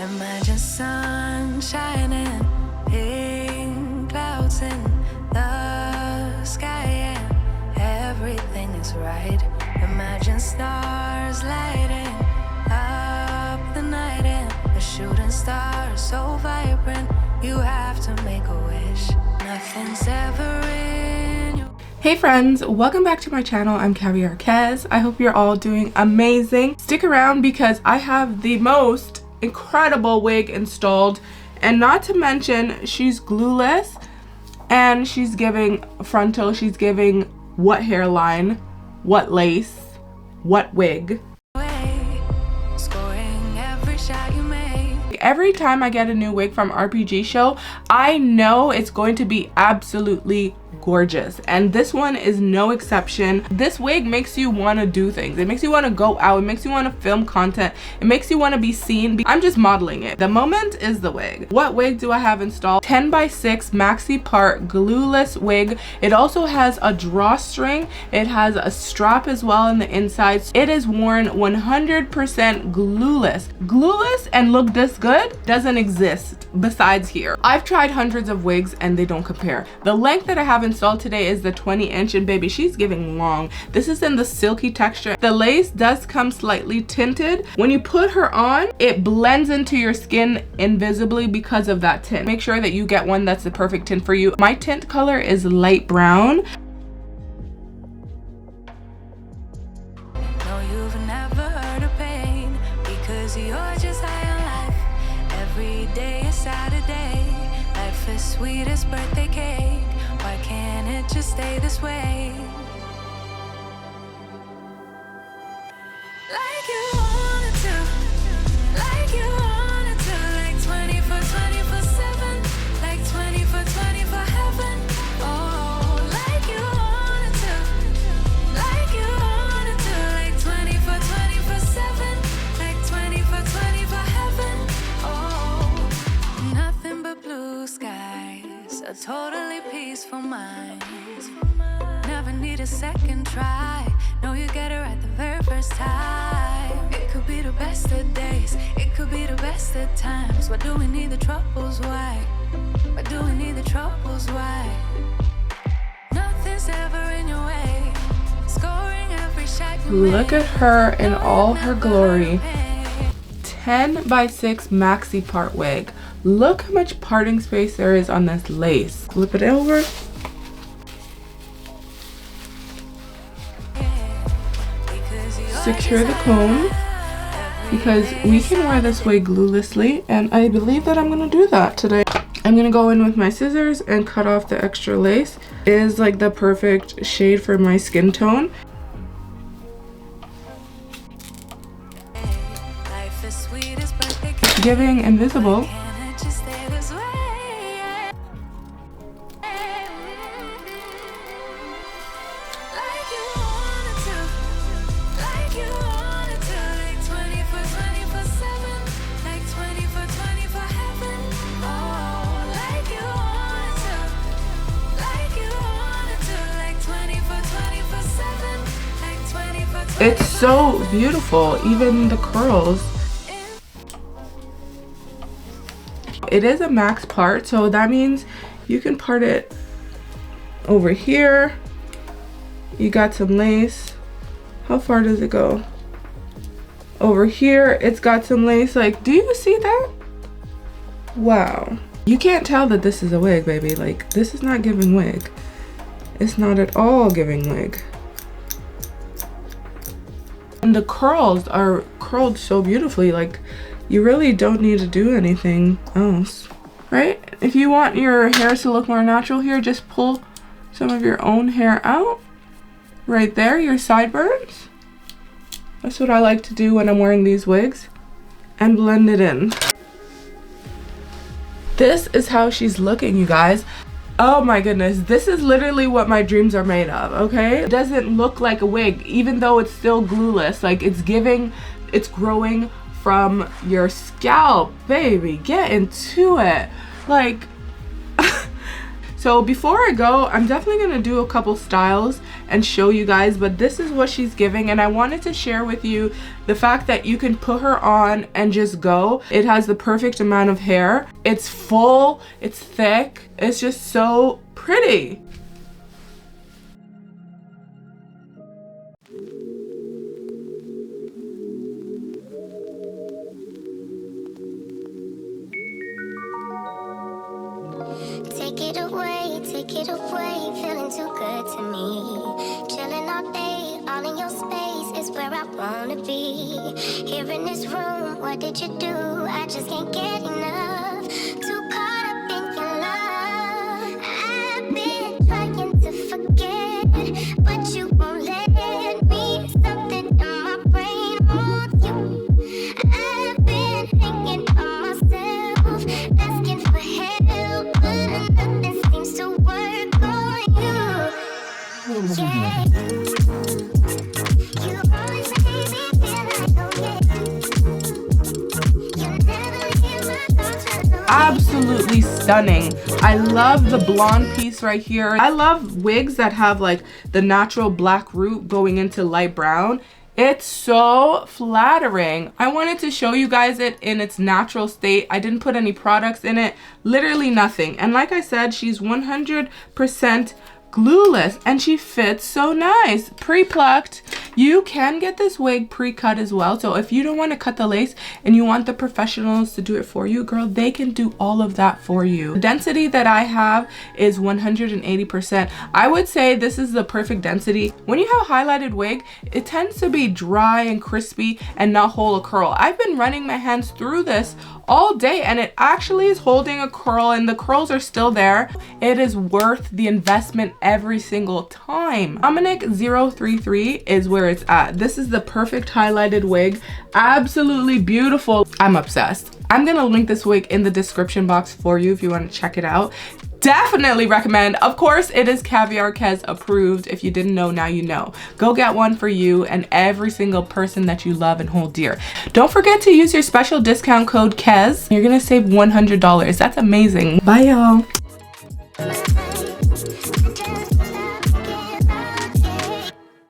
Imagine sun shining, pink clouds in the sky, and everything is right. Imagine stars lighting up the night, and a shooting star so vibrant. You have to make a wish. Nothing's ever in your... Hey friends, welcome back to my channel. I'm caviarkezzy. I hope you're all doing amazing. Stick around because I have the most incredible wig installed, and not to mention she's glueless and she's giving frontal, she's giving what hairline, what lace, what wig. Every time I get a new wig from RPGSHOW, I know it's going to be absolutely gorgeous, and this one is no exception. This wig makes you want to do things. It makes you want to go out. It makes you want to film content. It makes you want to be seen. I'm just modeling it. The moment is the wig. What wig do I have installed? 10x6 Maxipart glueless wig. It also has a drawstring. It has a strap as well in the inside. It is worn 100% glueless. Glueless and look this good doesn't exist besides here. I've tried hundreds of wigs and they don't compare. The length that I have installed today is the 20-inch, and baby, she's giving long. This is in the silky texture. The lace does come slightly tinted. When you put her on, it blends into your skin invisibly because of that tint. Make sure that you get one that's the perfect tint for you. My tint color is light brown. No, you've never heard of pain because you're just high on life. Every day is Saturday. Life is sweet as birthday cake. Why can't it just stay this way? Like you wanted to, like you wanted to, like 24/7, like 24/24 heaven. Oh, like you wanted to, like you wanted to, like 24/7, like 24/24 heaven. Oh, nothing but blue skies, a totally peaceful mind. Never need a second try. No, you get it right the very first time. It could be the best of days, it could be the best of times. Why do we need the troubles? Why? Why do we need the troubles? Why? Nothing's ever in your way. Scoring every shot you Look at her in all her glory. 10x6 Maxipart wig. Look how much parting space there is on this lace. Flip it over. Secure the comb, because we can wear this wig gluelessly, and I believe that I'm gonna do that today. I'm gonna go in with my scissors and cut off the extra lace. It is like the perfect shade for my skin tone. It's giving invisible. It's so beautiful, even the curls. It is a max part, so that means you can part it over here. You got some lace. How far does it go? Over here, it's got some lace. Like, do you see that? Wow. You can't tell that this is a wig, baby. Like, this is not giving wig. It's not at all giving wig. And the curls are curled so beautifully, like you really don't need to do anything else, right? If you want your hair to look more natural here, just pull some of your own hair out right there, your sideburns. That's what I like to do when I'm wearing these wigs, and blend it in. This is how she's looking, you guys. Oh my goodness, this is literally what my dreams are made of, okay? It doesn't look like a wig, even though it's still glueless. Like, it's growing from your scalp, baby. Get into it. Like, So before I go, I'm definitely gonna do a couple styles and show you guys, but this is what she's giving, and I wanted to share with you the fact that you can put her on and just go. It has the perfect amount of hair. It's full, it's thick, it's just so pretty. Take it away, feeling too good to me. Chilling all day, all in your space is where I wanna be. Here in this room, what did you do? I just can't get enough. Too caught up in your love. I've been trying to forget, but you won't let me. Something in my brain wants you. I've been hanging on myself, asking for help, but nothing seems to work on you. Yeah. You always make me feel like, oh yeah. You never leave my thoughts alone. Absolutely stunning. I love the blonde piece right here. I love wigs that have like the natural black root going into light brown. It's so flattering. I wanted to show you guys it in its natural state. I didn't put any products in it, literally nothing. And like I said, she's 100% glueless and she fits so nice. Pre-plucked. You can get this wig pre-cut as well. So if you don't want to cut the lace and you want the professionals to do it for you, girl, they can do all of that for you. The density that I have is 180%. I would say this is the perfect density. When you have a highlighted wig, it tends to be dry and crispy and not hold a curl. I've been running my hands through this all day and it actually is holding a curl and the curls are still there. It is worth the investment every single time. Dominic 033 is where it's at. This is the perfect highlighted wig. Absolutely beautiful. I'm obsessed. I'm gonna link this wig in the description box for you if you want to check it out. Definitely recommend. Of course, it is caviarkezzy approved. If you didn't know, now you know. Go get one for you and every single person that you love and hold dear. Don't forget to use your special discount code KEZZ. You're gonna save $100. That's amazing. Bye, y'all.